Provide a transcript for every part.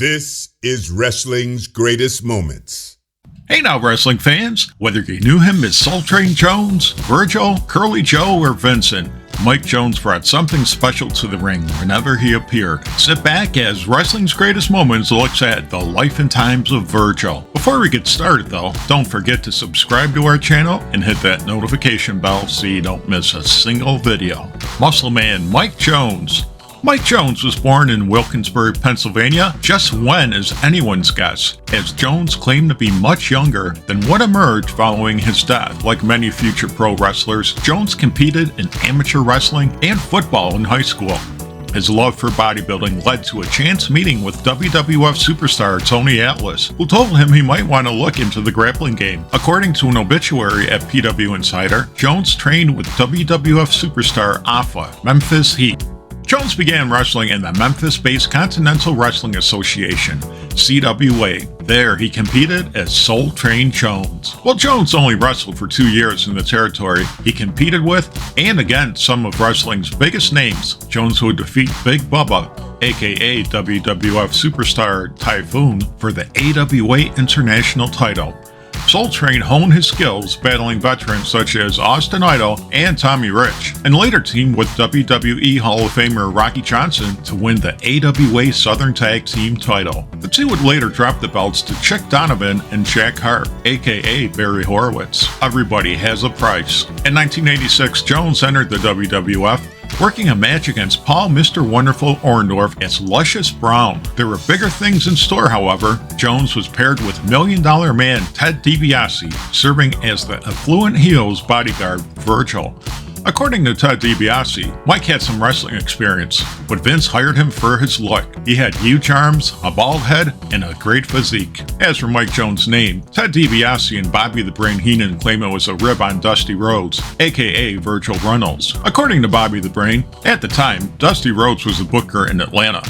This is wrestling's greatest moments. Hey now, wrestling fans. Whether you knew him as Soul Train Jones, Virgil, Curly Joe, or Vincent, Mike Jones brought something special to the ring whenever he appeared. Sit back as Wrestling's Greatest Moments looks at the life and times of Virgil. Before we get started though, don't forget to subscribe to our channel and hit that notification bell so you don't miss a single video. Muscle Man Mike Jones. Mike Jones was born in Wilkinsburg, Pennsylvania. Just when is anyone's guess, as Jones claimed to be much younger than what emerged following his death. Like many future pro wrestlers, Jones competed in amateur wrestling and football in high school. His love for bodybuilding led to a chance meeting with WWF superstar Tony Atlas, who told him he might want to look into the grappling game. According to an obituary at PW Insider, Jones trained with WWF superstar Alpha, Memphis Heat. Jones began wrestling in the Memphis-based Continental Wrestling Association, CWA. There, he competed as Soul Train Jones. While Jones only wrestled for 2 years in the territory, he competed with and against some of wrestling's biggest names. Jones would defeat Big Bubba, aka WWF superstar Typhoon, for the AWA International title. Soul Train honed his skills battling veterans such as Austin Idol and Tommy Rich, and later teamed with WWE Hall of Famer Rocky Johnson to win the AWA Southern Tag Team title. The two would later drop the belts to Chick Donovan and Jack Hart, aka Barry Horowitz. Everybody has a price. In 1986, Jones entered the WWF, working a match against Paul Mr. Wonderful Orndorff as Luscious Brown. There were bigger things in store, however. Jones was paired with $1 Million Man Ted DiBiase, serving as the affluent heel's bodyguard, Virgil. According to Ted DiBiase, Mike had some wrestling experience, but Vince hired him for his look. He had huge arms, a bald head, and a great physique. As for Mike Jones' name, Ted DiBiase and Bobby the Brain Heenan claim it was a rib on Dusty Rhodes, aka Virgil Runnels. According to Bobby the Brain, at the time, Dusty Rhodes was a booker in Atlanta.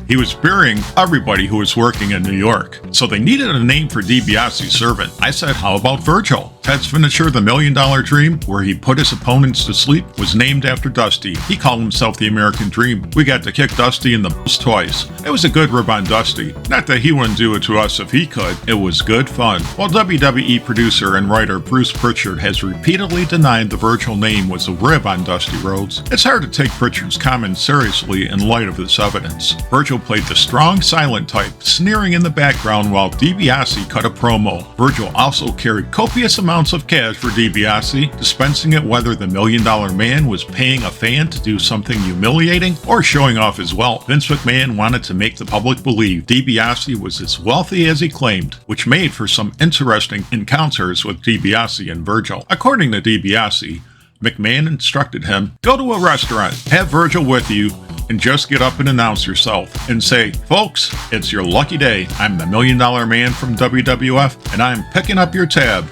He was burying everybody who was working in New York, so they needed a name for DiBiase's servant. I said, how about Virgil? Ted's finisher, the $1 Million Dream, where he put his opponents to sleep, was named after Dusty. He called himself the American Dream. We got to kick Dusty in the balls twice. It was a good rib on Dusty. Not that he wouldn't do it to us if he could. It was good fun. While WWE producer and writer Bruce Pritchard has repeatedly denied the Virgil name was a rib on Dusty Rhodes, it's hard to take Pritchard's comments seriously in light of this evidence. Virgil played the strong silent type, sneering in the background while DiBiase cut a promo. Virgil also carried copious amounts of cash for DiBiase, dispensing it whether the $1 Million Man was paying a fan to do something humiliating or showing off his wealth. Vince McMahon wanted to make the public believe DiBiase was as wealthy as he claimed, which made for some interesting encounters with DiBiase and Virgil. According to DiBiase, McMahon instructed him, go to a restaurant, have Virgil with you, and just get up and announce yourself and say, folks, it's your lucky day. I'm the $1 Million Man from WWF, and I'm picking up your tab.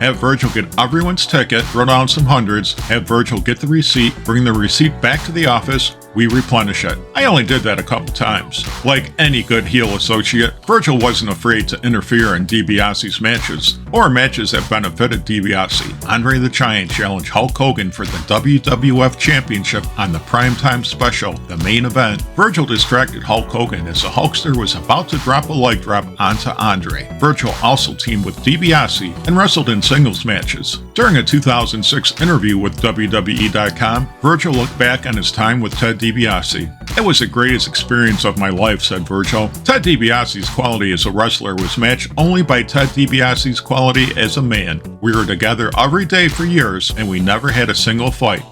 Have Virgil get everyone's ticket, throw down some hundreds, have Virgil get the receipt, bring the receipt back to the office, we replenish it. I only did that a couple times. Like any good heel associate, Virgil wasn't afraid to interfere in DiBiase's matches, or matches that benefited DiBiase. Andre the Giant challenged Hulk Hogan for the WWF Championship on the primetime special, the main event. Virgil distracted Hulk Hogan as the Hulkster was about to drop a leg drop onto Andre. Virgil also teamed with DiBiase and wrestled in singles matches. During a 2006 interview with WWE.com, Virgil looked back on his time with Ted DiBiase. It was the greatest experience of my life, said Virgil. Ted DiBiase's quality as a wrestler was matched only by Ted DiBiase's quality as a man. We were together every day for years, and we never had a single fight.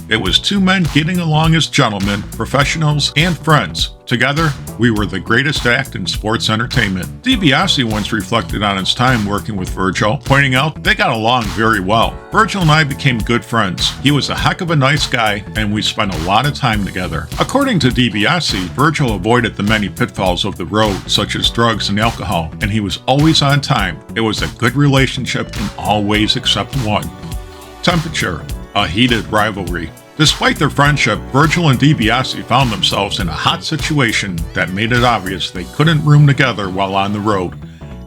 It was two men getting along as gentlemen, professionals, and friends. Together, we were the greatest act in sports entertainment. DiBiase once reflected on his time working with Virgil, pointing out they got along very well. Virgil and I became good friends. He was a heck of a nice guy, and we spent a lot of time together. According to DiBiase, Virgil avoided the many pitfalls of the road, such as drugs and alcohol, and he was always on time. It was a good relationship in all ways except one. Temperature. A heated rivalry. Despite their friendship, Virgil and DiBiase found themselves in a hot situation that made it obvious they couldn't room together while on the road.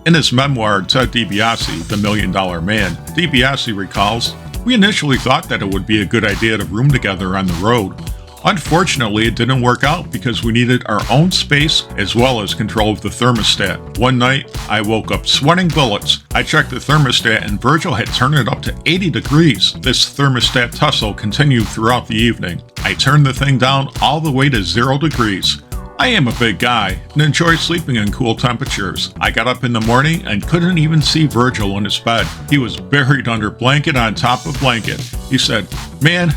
In his memoir, Ted DiBiase, the $1 Million Man, DiBiase recalls, we initially thought that it would be a good idea to room together on the road. Unfortunately, it didn't work out because we needed our own space as well as control of the thermostat. One night, I woke up sweating bullets. I checked the thermostat and Virgil had turned it up to 80 degrees. This thermostat tussle continued throughout the evening. I turned the thing down all the way to 0 degrees. I am a big guy and enjoy sleeping in cool temperatures. I got up in the morning and couldn't even see Virgil in his bed. He was buried under blanket on top of blanket. He said, "Man,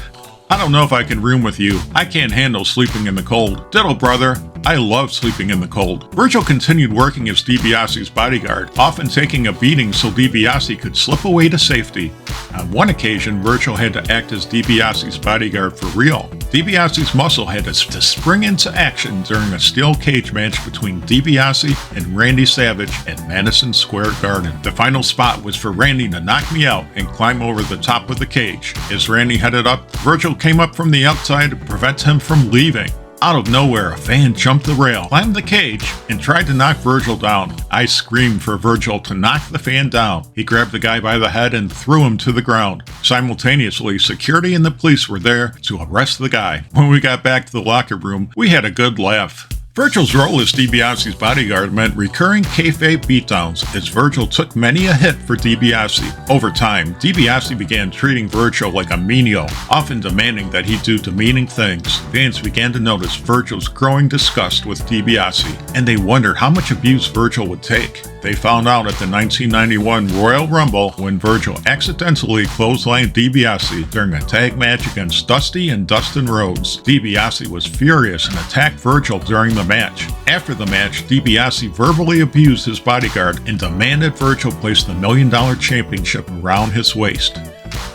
I don't know if I can room with you. I can't handle sleeping in the cold." "Ditto, brother. I love sleeping in the cold." Virgil continued working as DiBiase's bodyguard, often taking a beating so DiBiase could slip away to safety. On one occasion, Virgil had to act as DiBiase's bodyguard for real. DiBiase's muscle had to spring into action during a steel cage match between DiBiase and Randy Savage at Madison Square Garden. The final spot was for Randy to knock me out and climb over the top of the cage. As Randy headed up, Virgil came up from the outside to prevent him from leaving. Out of nowhere, a fan jumped the rail, climbed the cage, and tried to knock Virgil down. I screamed for Virgil to knock the fan down. He grabbed the guy by the head and threw him to the ground. Simultaneously, security and the police were there to arrest the guy. When we got back to the locker room, we had a good laugh. Virgil's role as DiBiase's bodyguard meant recurring kayfabe beatdowns as Virgil took many a hit for DiBiase. Over time, DiBiase began treating Virgil like a menial, often demanding that he do demeaning things. Fans began to notice Virgil's growing disgust with DiBiase, and they wondered how much abuse Virgil would take. They found out at the 1991 Royal Rumble when Virgil accidentally clotheslined DiBiase during a tag match against Dusty and Dustin Rhodes. DiBiase was furious and attacked Virgil during the match. After the match, DiBiase verbally abused his bodyguard and demanded Virgil place the $1 Million Championship around his waist.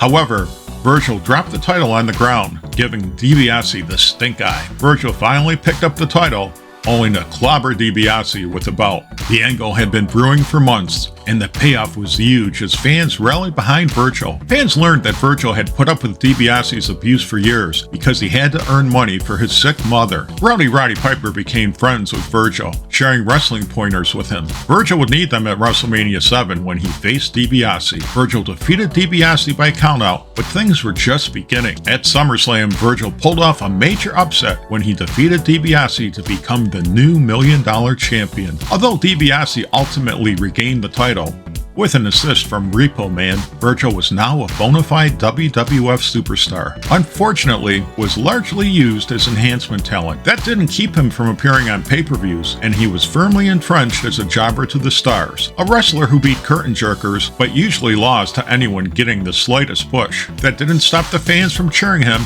However, Virgil dropped the title on the ground, giving DiBiase the stink eye. Virgil finally picked up the title, only to clobber DiBiase with the belt. The angle had been brewing for months, and the payoff was huge as fans rallied behind Virgil. Fans learned that Virgil had put up with DiBiase's abuse for years because he had to earn money for his sick mother. Rowdy Roddy Piper became friends with Virgil, sharing wrestling pointers with him. Virgil would need them at WrestleMania 7 when he faced DiBiase. Virgil defeated DiBiase by countout, but things were just beginning. At SummerSlam, Virgil pulled off a major upset when he defeated DiBiase to become the new $1 Million Champion. Although DiBiase ultimately regained the title, with an assist from Repo Man, Virgil was now a bona fide WWF superstar. Unfortunately, was largely used as enhancement talent. That didn't keep him from appearing on pay-per-views, and he was firmly entrenched as a jobber to the stars. A wrestler who beat curtain jerkers, but usually lost to anyone getting the slightest push. That didn't stop the fans from cheering him,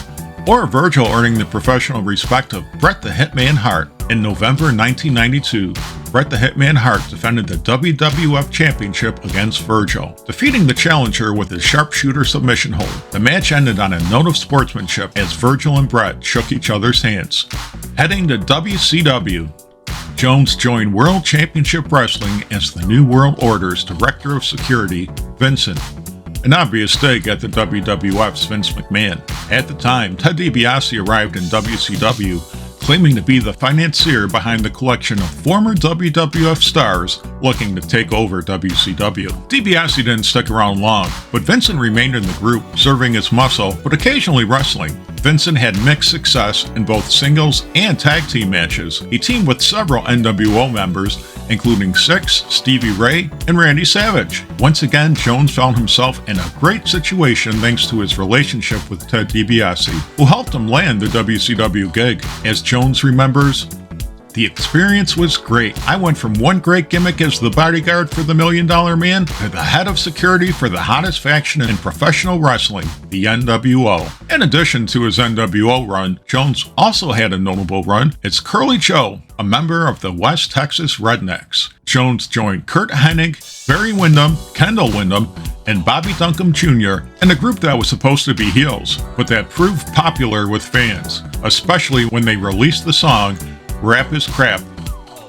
or Virgil earning the professional respect of Bret the Hitman Hart. In November 1992, Bret the Hitman Hart defended the WWF Championship against Virgil, defeating the challenger with his sharpshooter submission hold. The match ended on a note of sportsmanship as Virgil and Bret shook each other's hands. Heading to WCW, Jones joined World Championship Wrestling as the New World Order's Director of Security, Vincent. An obvious dig at the WWF's Vince McMahon. At the time, Ted DiBiase arrived in WCW, claiming to be the financier behind the collection of former WWF stars looking to take over WCW. DiBiase didn't stick around long, but Vincent remained in the group, serving as muscle, but occasionally wrestling. Vincent had mixed success in both singles and tag team matches. He teamed with several NWO members, including Six, Stevie Ray, and Randy Savage. Once again, Jones found himself in a great situation thanks to his relationship with Ted DiBiase, who helped him land the WCW gig. As Jones remembers, "The experience was great. I went from one great gimmick as the bodyguard for the $1 Million Man to the head of security for the hottest faction in professional wrestling, the NWO." In addition to his NWO run, Jones also had a notable run as Curly Joe, a member of the West Texas Rednecks. Jones joined Kurt Hennig, Barry Windham, Kendall Windham, and Bobby Duncombe Jr. in a group that was supposed to be heels, but that proved popular with fans, especially when they released the song "Rap is Crap,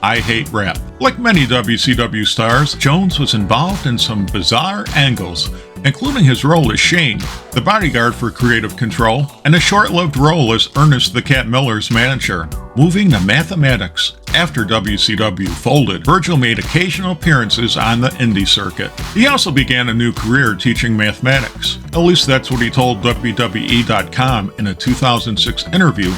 I Hate Rap." Like many WCW stars, Jones was involved in some bizarre angles, including his role as Shane, the bodyguard for Creative Control, and a short-lived role as Ernest the Cat Miller's manager. Moving to mathematics, after WCW folded, Virgil made occasional appearances on the indie circuit. He also began a new career teaching mathematics. At least that's what he told WWE.com in a 2006 interview,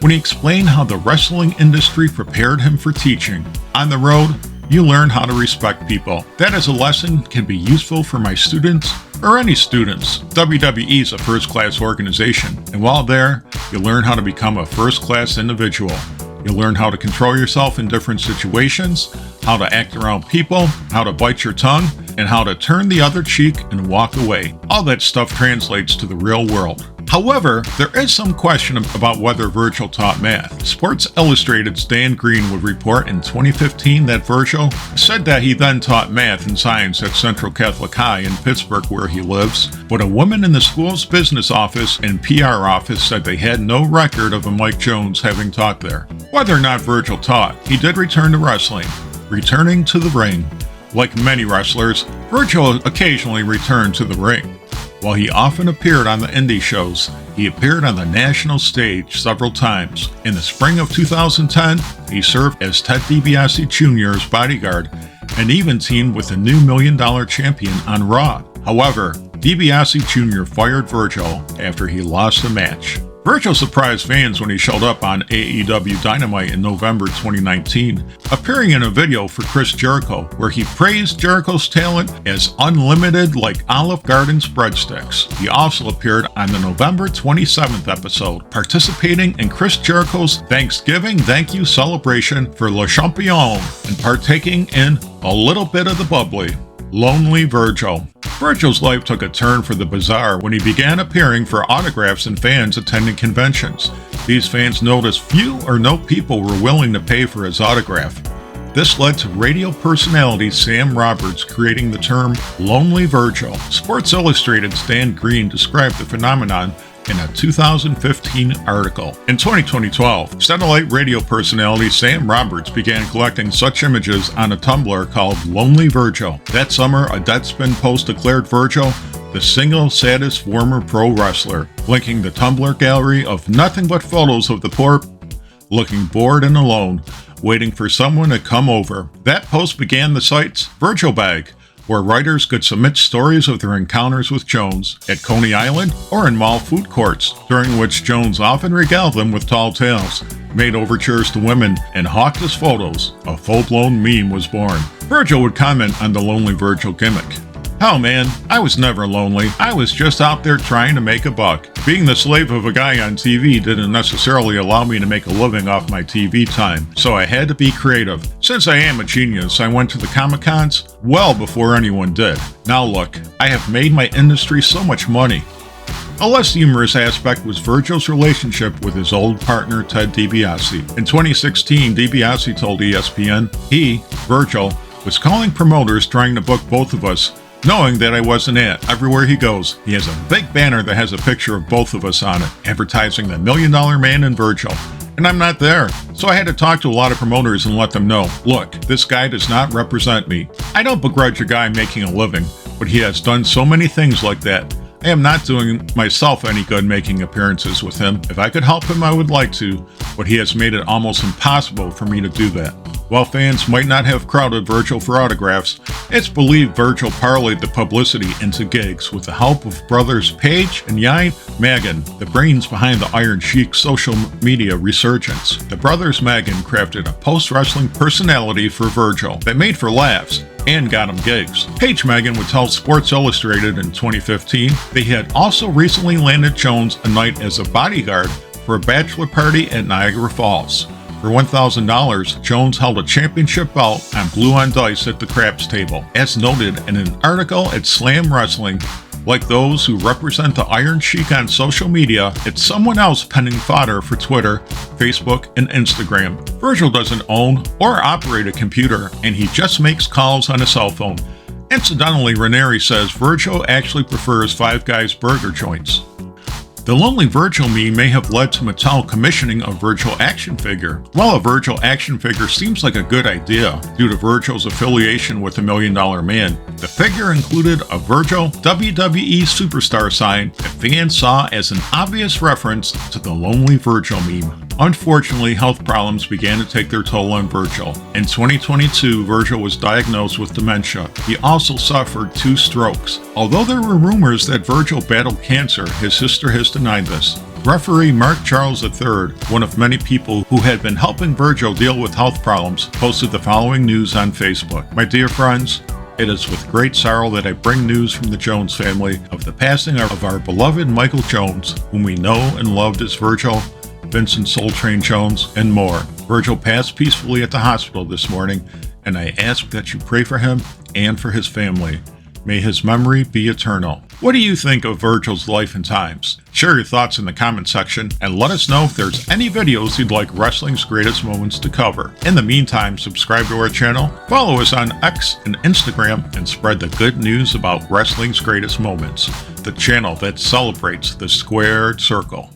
when he explained how the wrestling industry prepared him for teaching. On the road, you learn how to respect people. That as a lesson can be useful for my students or any students. WWE is a first-class organization, and while there, you learn how to become a first-class individual. You learn how to control yourself in different situations, how to act around people, how to bite your tongue, and how to turn the other cheek and walk away. All that stuff translates to the real world. However, there is some question about whether Virgil taught math. Sports Illustrated's Dan Green would report in 2015 that Virgil said that he then taught math and science at Central Catholic High in Pittsburgh, where he lives, but a woman in the school's business office and PR office said they had no record of a Mike Jones having taught there. Whether or not Virgil taught, he did return to wrestling, returning to the ring. Like many wrestlers, Virgil occasionally returned to the ring. While he often appeared on the indie shows, he appeared on the national stage several times. In the spring of 2010, he served as Ted DiBiase Jr.'s bodyguard and even teamed with the new $1 Million champion on Raw. However, DiBiase Jr. fired Virgil after he lost the match. Virgil surprised fans when he showed up on AEW Dynamite in November 2019, appearing in a video for Chris Jericho, where he praised Jericho's talent as unlimited like Olive Garden's breadsticks. He also appeared on the November 27th episode, participating in Chris Jericho's Thanksgiving Thank You celebration for Le Champion and partaking in a little bit of the bubbly. Lonely Virgil. Virgil's life took a turn for the bizarre when he began appearing for autographs and fans attending conventions. These fans noticed few or no people were willing to pay for his autograph. This led to radio personality Sam Roberts creating the term Lonely Virgil. Sports Illustrated's Dan Green described the phenomenon in a 2015 article. In 2012, satellite radio personality Sam Roberts began collecting such images on a Tumblr called Lonely Virgil. That summer, a Deadspin post declared Virgil the single saddest former pro wrestler, linking the Tumblr gallery of nothing but photos of the poor looking bored and alone, waiting for someone to come over. That post began the site's Virgil Bag, where writers could submit stories of their encounters with Jones at Coney Island or in mall food courts, during which Jones often regaled them with tall tales, made overtures to women, and hawked his photos. A full-blown meme was born. Virgil would comment on the Lonely Virgil gimmick. "Hell man, I was never lonely. I was just out there trying to make a buck. Being the slave of a guy on TV didn't necessarily allow me to make a living off my TV time, so I had to be creative. Since I am a genius, I went to the Comic-Cons well before anyone did. Now look, I have made my industry so much money." A less humorous aspect was Virgil's relationship with his old partner Ted DiBiase. In 2016, DiBiase told ESPN he, Virgil, was calling promoters trying to book both of us, knowing that I wasn't at. Everywhere he goes, he has a big banner that has a picture of both of us on it, advertising the $1 Million Man and Virgil. And I'm not there. So I had to talk to a lot of promoters and let them know, look, this guy does not represent me. I don't begrudge a guy making a living, but he has done so many things like that. I am not doing myself any good making appearances with him. If I could help him, I would like to, but he has made it almost impossible for me to do that. While fans might not have crowded Virgil for autographs, it's believed Virgil parlayed the publicity into gigs with the help of brothers Paige and Yain Magan, the brains behind the Iron Sheik's social media resurgence. The brothers Magan crafted a post-wrestling personality for Virgil that made for laughs and got him gigs. Paige Magan would tell Sports Illustrated in 2015 they had also recently landed Jones a night as a bodyguard for a bachelor party at Niagara Falls. For $1,000, Jones held a championship belt on Blue on Dice at the craps table. As noted in an article at Slam Wrestling, like those who represent the Iron Sheik on social media, it's someone else penning fodder for Twitter, Facebook, and Instagram. Virgil doesn't own or operate a computer, and he just makes calls on a cell phone. Incidentally, Ranieri says Virgil actually prefers Five Guys burger joints. The Lonely Virgil meme may have led to Mattel commissioning a Virgil action figure. While a Virgil action figure seems like a good idea due to Virgil's affiliation with the $1 Million Man, the figure included a Virgil WWE superstar sign that fans saw as an obvious reference to the Lonely Virgil meme. Unfortunately, health problems began to take their toll on Virgil. In 2022, Virgil was diagnosed with dementia. He also suffered 2 strokes. Although there were rumors that Virgil battled cancer, his sister has denied this. Referee Mark Charles III, one of many people who had been helping Virgil deal with health problems, posted the following news on Facebook. My dear friends, it is with great sorrow that I bring news from the Jones family of the passing of our beloved Michael Jones, whom we know and loved as Virgil, Vincent Soul Train Jones, and more. Virgil passed peacefully at the hospital this morning, and I ask that you pray for him and for his family. May his memory be eternal. What do you think of Virgil's life and times? Share your thoughts in the comment section and let us know if there's any videos you'd like Wrestling's Greatest Moments to cover. In the meantime, subscribe to our channel, follow us on X and Instagram, and spread the good news about Wrestling's Greatest Moments, the channel that celebrates the squared circle.